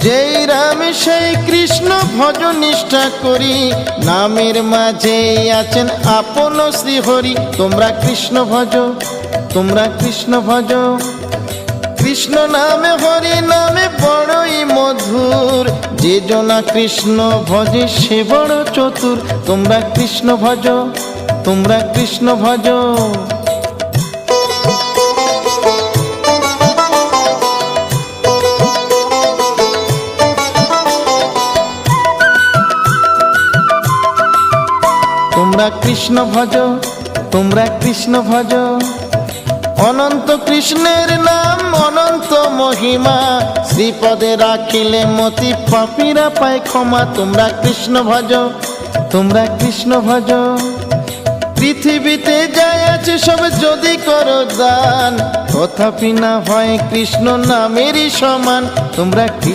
যেই রাম সেই কৃষ্ণ ভজ নিষ্ঠা করি, নামের মাঝে আছেন আপন শ্রীহরি। তোমরা কৃষ্ণ ভজ, তোমরা কৃষ্ণ ভজ। কৃষ্ণ নামে হরি নামে বড়ই মধুর, যে জনা কৃষ্ণ ভজে সে বড় চতুর। তোমরা কৃষ্ণ ভজ, তোমরা কৃষ্ণ ভজ। তোমরা কৃষ্ণ ভজ, তোমরা কৃষ্ণ ভজ। অনন্ত কৃষ্ণের নাম অনন্ত মহিমা, শ্রীপদে রাখিলে মতি পাপীরা পায় ক্ষমা। তোমরা কৃষ্ণ ভজ, তোমরা কৃষ্ণ ভজ। পৃথিবীতে যাই আছে সব যদি করো দান, তথাপি না হয় কৃষ্ণ নামেরই সমান। তোমরা